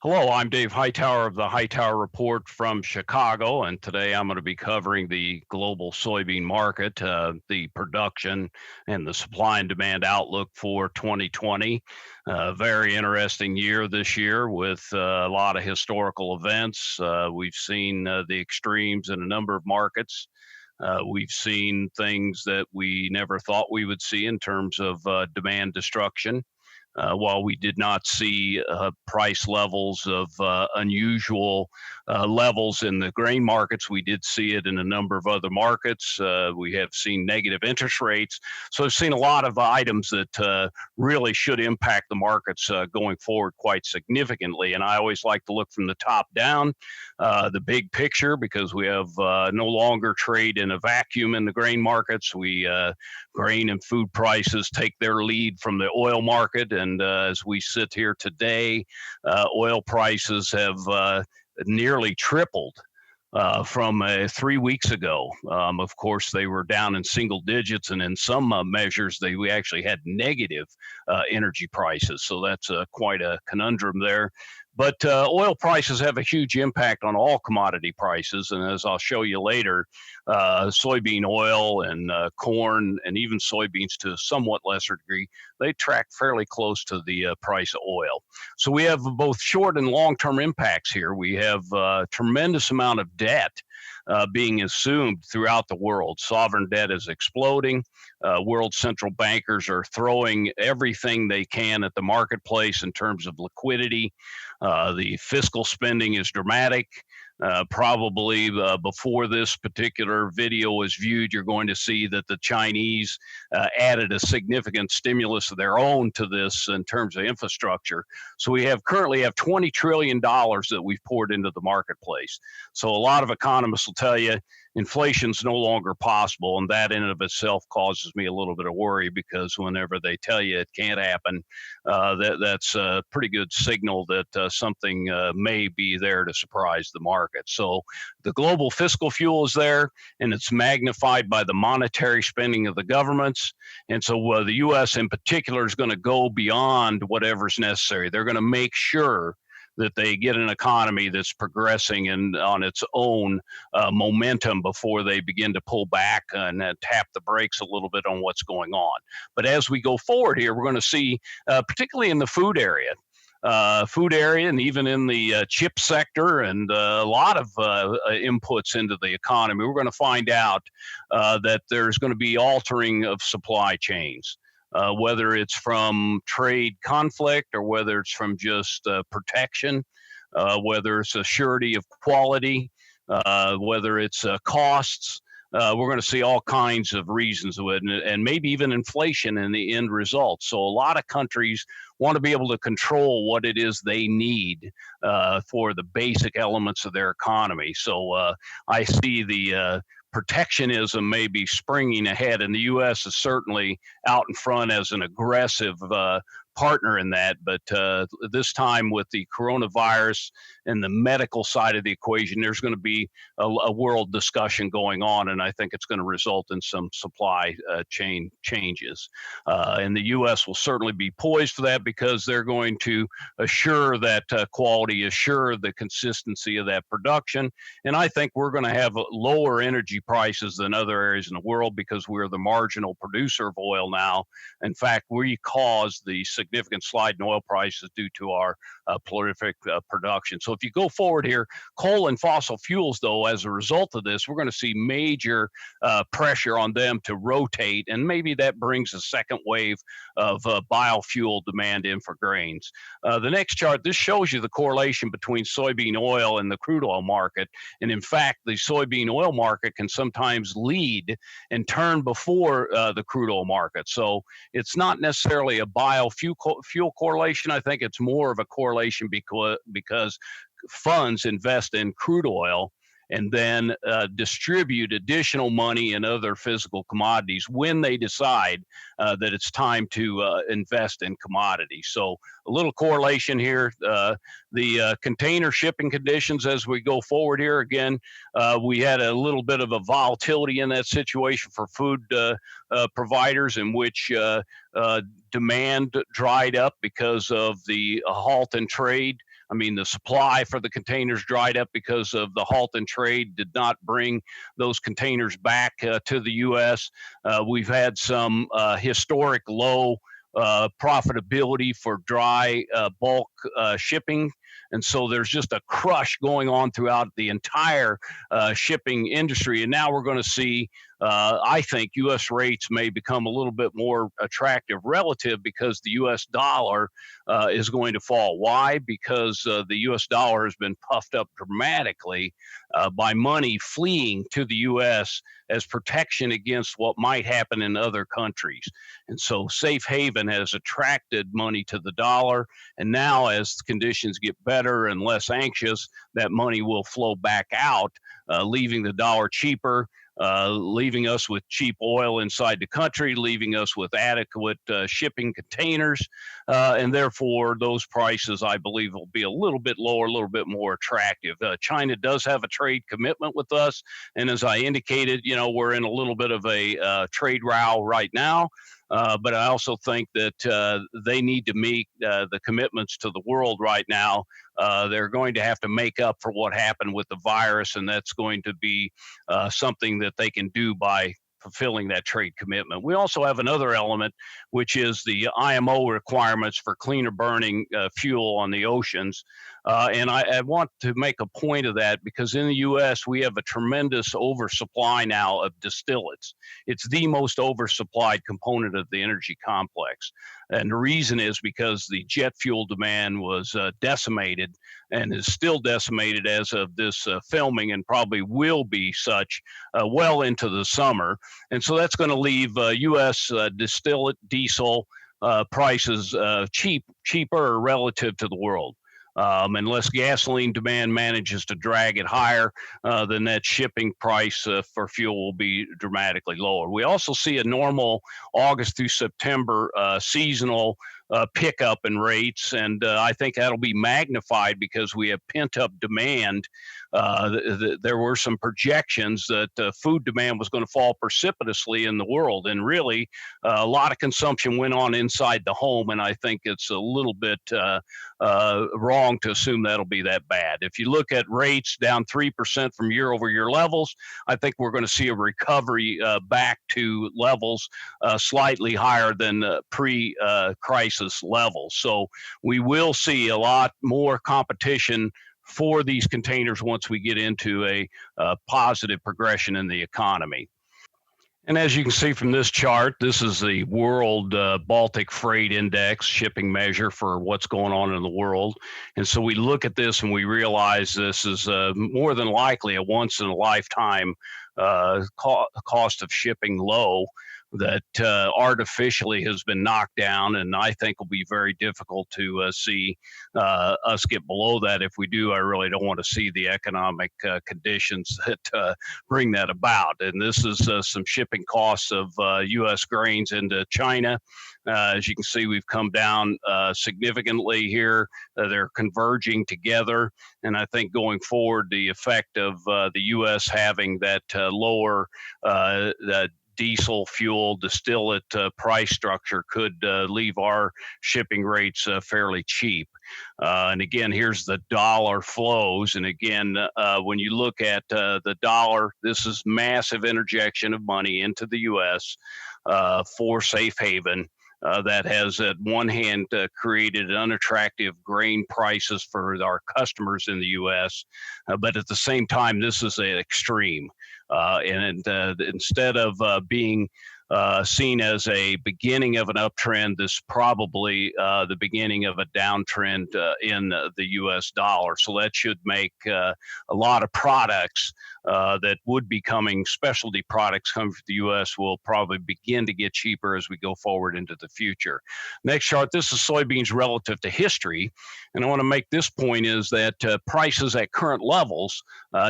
Hello, I'm Dave Hightower of the Hightower Report from Chicago, and today I'm going to be covering the global soybean market, the production and the supply and demand outlook for 2020. Very interesting year this year with a lot of historical events. We've seen the extremes in a number of markets. We've seen things that we never thought we would see in terms of demand destruction. While we did not see price levels of unusual levels in the grain markets, we did see it in a number of other markets. We have seen negative interest rates. So I've seen a lot of items that really should impact the markets going forward quite significantly. And I always like to look from the top down, the big picture, because we have no longer trade in a vacuum in the grain markets. Grain and food prices take their lead from the oil market. And as we sit here today, oil prices have nearly tripled from 3 weeks ago. Of course, they were down in single digits, and in some measures, we actually had negative energy prices. So that's quite a conundrum there. But oil prices have a huge impact on all commodity prices. And as I'll show you later, soybean oil and corn and even soybeans to a somewhat lesser degree, they track fairly close to the price of oil. So we have both short and long-term impacts here. We have a tremendous amount of debt being assumed throughout the world. Sovereign debt is exploding. World central bankers are throwing everything they can at the marketplace in terms of liquidity. The fiscal spending is dramatic. Probably before this particular video is viewed, you're going to see that the Chinese added a significant stimulus of their own to this in terms of infrastructure. So we currently have $20 trillion that we've poured into the marketplace. So a lot of economists will tell you inflation's no longer possible, and that in and of itself causes me a little bit of worry, because whenever they tell you it can't happen, that's a pretty good signal that something may be there to surprise the market. So the global fiscal fuel is there, and it's magnified by the monetary spending of the governments. And so the U.S. in particular is going to go beyond whatever's necessary. They're going to make sure that they get an economy that's progressing and on its own momentum before they begin to pull back and tap the brakes a little bit on what's going on. But as we go forward here, we're going to see, particularly in the food area and even in the chip sector and a lot of inputs into the economy, we're going to find out that there's going to be altering of supply chains. Whether it's from trade conflict or whether it's from just protection, whether it's a surety of quality, whether it's costs. We're going to see all kinds of reasons of it, and maybe even inflation in the end result. So a lot of countries want to be able to control what it is they need for the basic elements of their economy. So I see the protectionism may be springing ahead, and the U.S. is certainly out in front as an aggressive partner in that. But this time with the coronavirus and the medical side of the equation, there's going to be a world discussion going on, and I think it's going to result in some supply chain changes. And the U.S. will certainly be poised for that, because they're going to assure that quality, assure the consistency of that production. And I think we're going to have lower energy prices than other areas in the world, because we're the marginal producer of oil now. In fact, we caused the significant slide in oil prices due to our prolific production. So if you go forward here, coal and fossil fuels, though, as a result of this, we're going to see major pressure on them to rotate, and maybe that brings a second wave of biofuel demand in for grains. The next chart, this shows you the correlation between soybean oil and the crude oil market. And in fact, the soybean oil market can sometimes lead and turn before the crude oil market. So it's not necessarily a biofuel correlation. I think it's more of a correlation because funds invest in crude oil and then distribute additional money in other physical commodities when they decide that it's time to invest in commodities. So a little correlation here. The container shipping conditions as we go forward here, again, we had a little bit of a volatility in that situation for food providers, in which demand dried up because of the halt in trade. I mean, the supply for the containers dried up because of the halt in trade, did not bring those containers back to the U.S. We've had some historic low profitability for dry bulk shipping. And so there's just a crush going on throughout the entire shipping industry. And now we're going to see, I think, U.S. rates may become a little bit more attractive relative because the U.S. dollar is going to fall. Why? Because the U.S. dollar has been puffed up dramatically by money fleeing to the U.S. as protection against what might happen in other countries. And so safe haven has attracted money to the dollar. And now as conditions get better and less anxious, that money will flow back out, leaving the dollar cheaper, leaving us with cheap oil inside the country, leaving us with adequate shipping containers. And therefore, those prices, I believe, will be a little bit lower, a little bit more attractive. China does have a trade commitment with us. And as I indicated, we're in a little bit of a trade row right now. But I also think that they need to meet the commitments to the world right now. They're going to have to make up for what happened with the virus, and that's going to be something that they can do by fulfilling that trade commitment. We also have another element, which is the IMO requirements for cleaner burning fuel on the oceans. And I want to make a point of that because in the U.S., we have a tremendous oversupply now of distillates. It's the most oversupplied component of the energy complex. And the reason is because the jet fuel demand was decimated and is still decimated as of this filming and probably will be such well into the summer. And so that's going to leave U.S. Distillate diesel prices cheaper relative to the world. Unless gasoline demand manages to drag it higher, then that shipping price for fuel will be dramatically lower. We also see a normal August through September seasonal pickup in rates, and I think that'll be magnified because we have pent-up demand. There were some projections that food demand was going to fall precipitously in the world, and really a lot of consumption went on inside the home, and I think it's a little bit wrong to assume that'll be that bad. If you look at rates down 3% from year-over-year levels, I think we're going to see a recovery back to levels slightly higher than pre-crisis levels. So we will see a lot more competition for these containers once we get into a positive progression in the economy. And as you can see from this chart, this is the World Baltic Freight Index shipping measure for what's going on in the world. And so we look at this and we realize this is more than likely a once in a lifetime cost of shipping low that artificially has been knocked down, and I think will be very difficult to see us get below that. If we do, I really don't want to see the economic conditions that bring that about. And this is some shipping costs of U.S. grains into China. As you can see, we've come down significantly here. They're converging together, and I think going forward, the effect of the U.S. having that lower diesel fuel distillate price structure could leave our shipping rates fairly cheap. And again, here's the dollar flows. And again, when you look at the dollar, this is massive interjection of money into the U.S. For safe haven. That has, at one hand, created unattractive grain prices for our customers in the U.S., but at the same time, this is an extreme. And instead of being seen as a beginning of an uptrend, this is probably the beginning of a downtrend in the U.S. dollar. So that should make a lot of products that would be coming, specialty products coming from the U.S. will probably begin to get cheaper as we go forward into the future. Next chart, this is soybeans relative to history. And I want to make this point is that prices at current levels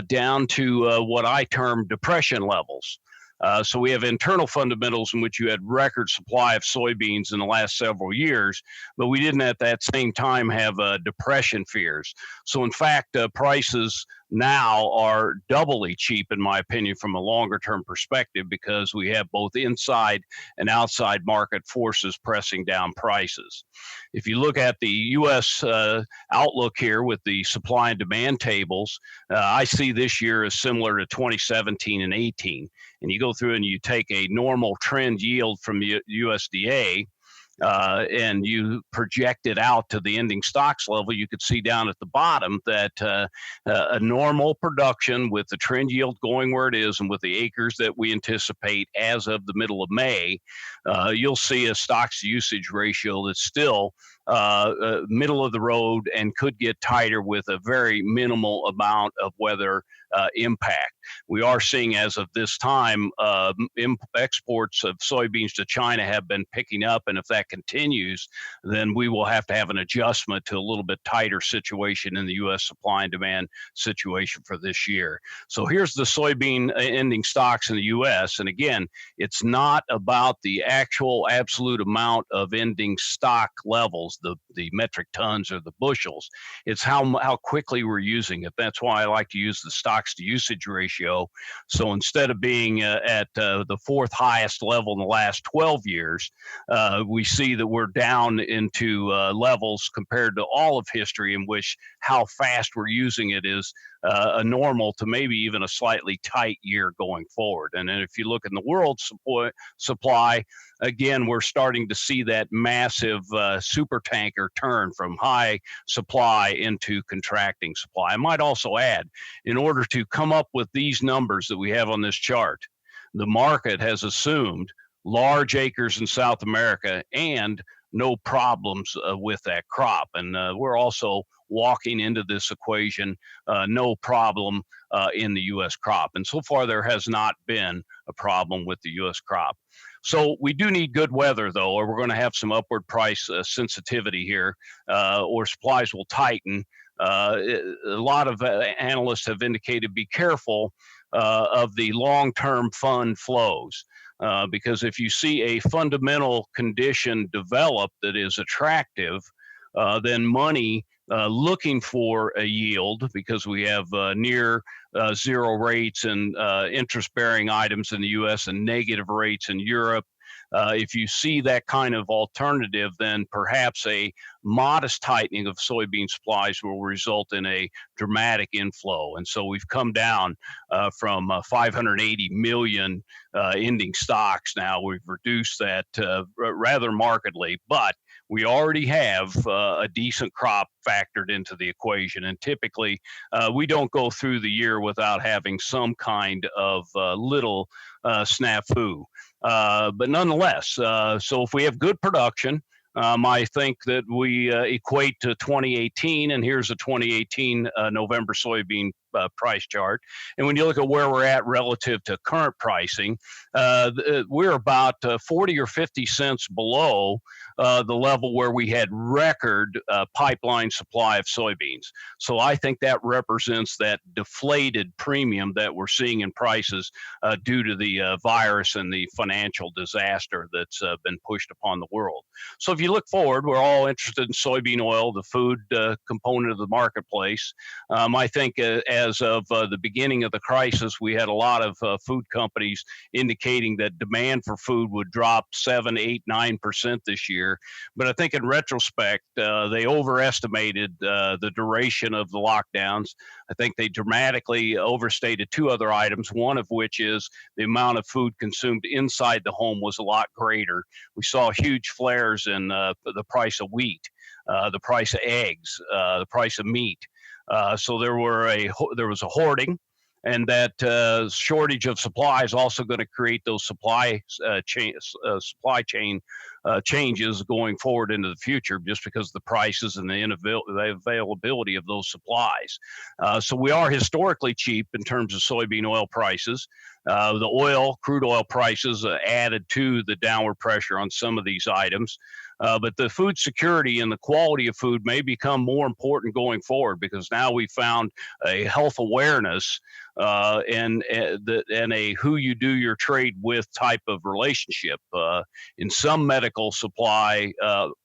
down to what I term depression levels. So we have internal fundamentals in which you had record supply of soybeans in the last several years, but we didn't at that same time have depression fears. So in fact, prices now are doubly cheap, in my opinion, from a longer term perspective, because we have both inside and outside market forces pressing down prices. If you look at the U.S. Outlook here with the supply and demand tables, I see this year as similar to 2017 and 18. And you go through and you take a normal trend yield from USDA, and you project it out to the ending stocks level, you could see down at the bottom that a normal production with the trend yield going where it is and with the acres that we anticipate as of the middle of May, you'll see a stocks to usage ratio that's still middle of the road and could get tighter with a very minimal amount of weather impact. We are seeing, as of this time, exports of soybeans to China have been picking up, and if that continues, then we will have to have an adjustment to a little bit tighter situation in the U.S. supply and demand situation for this year. So here's the soybean ending stocks in the U.S., and again, it's not about the actual absolute amount of ending stock levels, the metric tons or the bushels. It's how quickly we're using it. That's why I like to use the stocks to usage ratio. So instead of being at the fourth highest level in the last 12 years, we see that we're down into levels compared to all of history in which how fast we're using it is a normal to maybe even a slightly tight year going forward. And then if you look in the world supply, again, we're starting to see that massive super tanker turn from high supply into contracting supply. I might also add, in order to come up with these numbers that we have on this chart, the market has assumed large acres in South America and no problems with that crop. And we're also walking into this equation, no problem in the U.S. crop. And so far, there has not been a problem with the U.S. crop. So we do need good weather, though, or we're going to have some upward price sensitivity here, or supplies will tighten. A lot of analysts have indicated be careful of the long-term fund flows. Because if you see a fundamental condition develop that is attractive, then money looking for a yield, because we have near zero rates and interest-bearing items in the U.S. and negative rates in Europe. If you see that kind of alternative, then perhaps a modest tightening of soybean supplies will result in a dramatic inflow. And so we've come down from 580 million ending stocks. Now we've reduced that rather markedly, but we already have a decent crop factored into the equation. And typically, we don't go through the year without having some kind of little snafu. But nonetheless, so if we have good production, I think that we equate to 2018, and here's a 2018 November soybean price chart. And when you look at where we're at relative to current pricing, we're about 40 or 50 cents below the level where we had record pipeline supply of soybeans. So I think that represents that deflated premium that we're seeing in prices due to the virus and the financial disaster that's been pushed upon the world. So if you look forward, we're all interested in soybean oil, the food component of the marketplace. I think as of the beginning of the crisis, we had a lot of food companies indicating that demand for food would drop 7, 8, 9% this year. But I think in retrospect, they overestimated the duration of the lockdowns. I think they dramatically overstated two other items, one of which is the amount of food consumed inside the home was a lot greater. We saw huge flares in the price of wheat, the price of eggs, the price of meat. So there was a hoarding, and that shortage of supply is also going to create those supply chain changes going forward into the future, just because of the prices and the availability of those supplies. So we are historically cheap in terms of soybean oil prices. The crude oil prices added to the downward pressure on some of these items. But the food security and the quality of food may become more important going forward, because now we found a health awareness and a who you do your trade with type of relationship. In some medical critical supply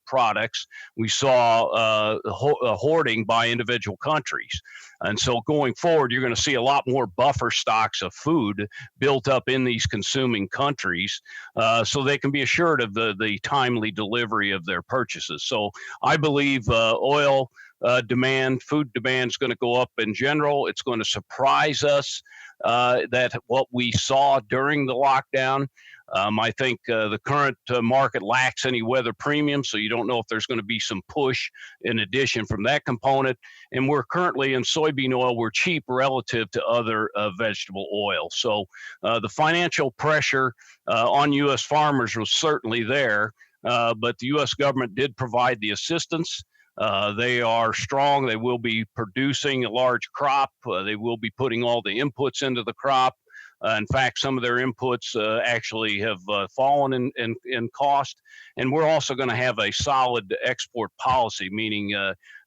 products. We saw hoarding by individual countries. And so going forward, you're going to see a lot more buffer stocks of food built up in these consuming countries so they can be assured of the timely delivery of their purchases. So I believe oil food demand is going to go up in general. It's going to surprise us that what we saw during the lockdown. I think the current market lacks any weather premium, so you don't know if there's going to be some push in addition from that component. And we're currently in soybean oil, we're cheap relative to other vegetable oil. So the financial pressure on U.S. farmers was certainly there, but the U.S. government did provide the assistance. They are strong. They will be producing a large crop. They will be putting all the inputs into the crop. In fact, some of their inputs actually have fallen in cost. And we're also going to have a solid export policy, meaning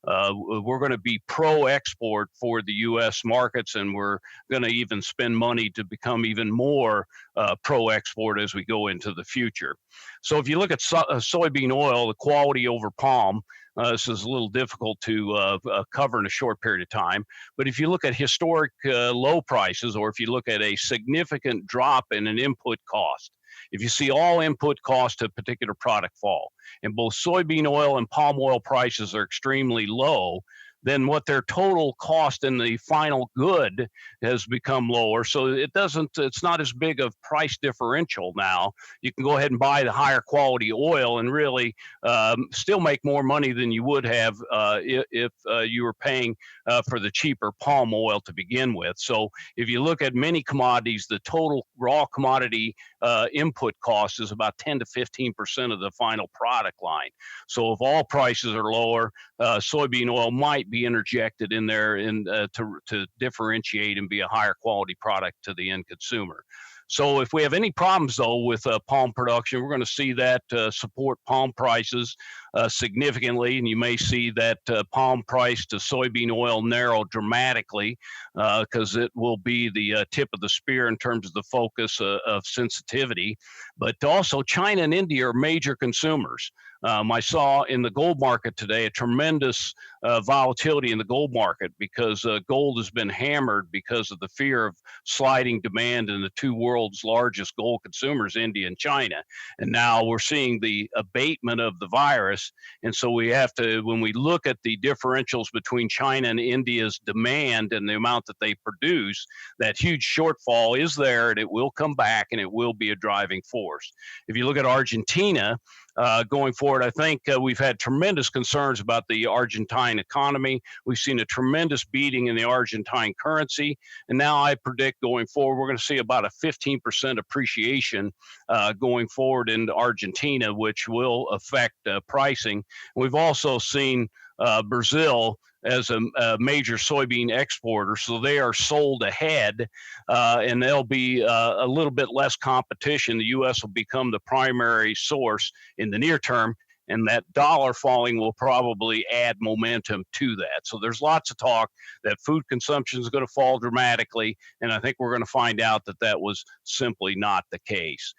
we're going to be pro-export for the U.S. markets, and we're going to even spend money to become even more pro-export as we go into the future. So if you look at soybean oil, the quality over palm, this is a little difficult to cover in a short period of time. But if you look at historic low prices, or if you look at a significant drop in an input cost, if you see all input costs to a particular product fall, and both soybean oil and palm oil prices are extremely low, then what their total cost in the final good has become lower. So it's not as big of price differential now. You can go ahead and buy the higher quality oil and really still make more money than you would have if you were paying for the cheaper palm oil to begin with. So if you look at many commodities, the total raw commodity input cost is about 10 to 15% of the final product line. So if all prices are lower, soybean oil might be interjected in there to differentiate and be a higher quality product to the end consumer. So if we have any problems, though, with palm production, we're going to see that support palm prices significantly, and you may see that palm price to soybean oil narrow dramatically because it will be the tip of the spear in terms of the focus of sensitivity. But also, China and India are major consumers. I saw in the gold market today a tremendous volatility in the gold market because gold has been hammered because of the fear of sliding demand in the two world's largest gold consumers, India and China. And now we're seeing the abatement of the virus. And so we have to, when we look at the differentials between China and India's demand and the amount that they produce, that huge shortfall is there and it will come back and it will be a driving force. If you look at Argentina, going forward, I think we've had tremendous concerns about the Argentine economy. We've seen a tremendous beating in the Argentine currency. And now I predict going forward, we're going to see about a 15% appreciation going forward in Argentina, which will affect pricing. We've also seen Brazil as a major soybean exporter, so they are sold ahead, and there'll be a little bit less competition. The U.S. will become the primary source in the near term, and that dollar falling will probably add momentum to that. So there's lots of talk that food consumption is going to fall dramatically, and I think we're going to find out that that was simply not the case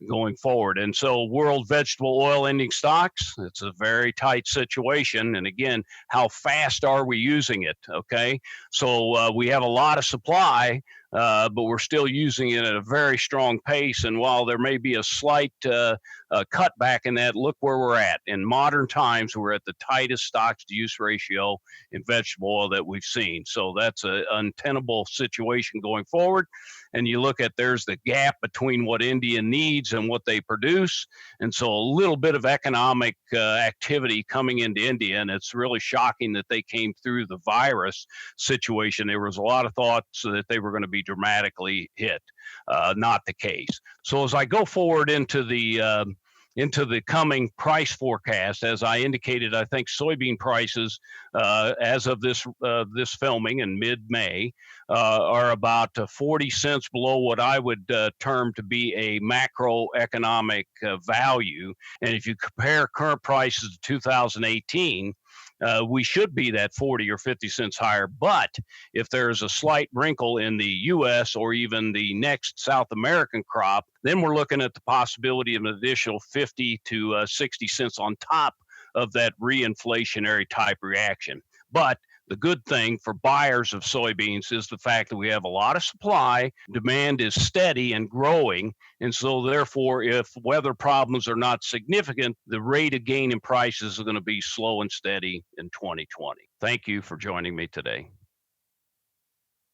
going forward. And so world vegetable oil ending stocks, it's a very tight situation. And again, how fast are we using it? Okay, so we have a lot of supply, but we're still using it at a very strong pace. And while there may be a slight cutback in that, look where we're at. In modern times, we're at the tightest stocks to use ratio in vegetable oil that we've seen. So that's an untenable situation going forward. And you look at, there's the gap between what India needs and what they produce. And so a little bit of economic activity coming into India, and it's really shocking that they came through the virus situation. There was a lot of thoughts that they were going to be dramatically hit. Not the case. So as I go forward into the coming price forecast, as I indicated, I think soybean prices, as of this filming in mid-May, are about 40 cents below what I would term to be a macroeconomic value. And if you compare current prices to 2018, we should be that 40 or 50 cents higher. But if there's a slight wrinkle in the U.S. or even the next South American crop, then we're looking at the possibility of an additional 50 to 60 cents on top of that reinflationary type reaction. But the good thing for buyers of soybeans is the fact that we have a lot of supply, demand is steady and growing, and so therefore, if weather problems are not significant, the rate of gain in prices is going to be slow and steady in 2020. Thank you for joining me today.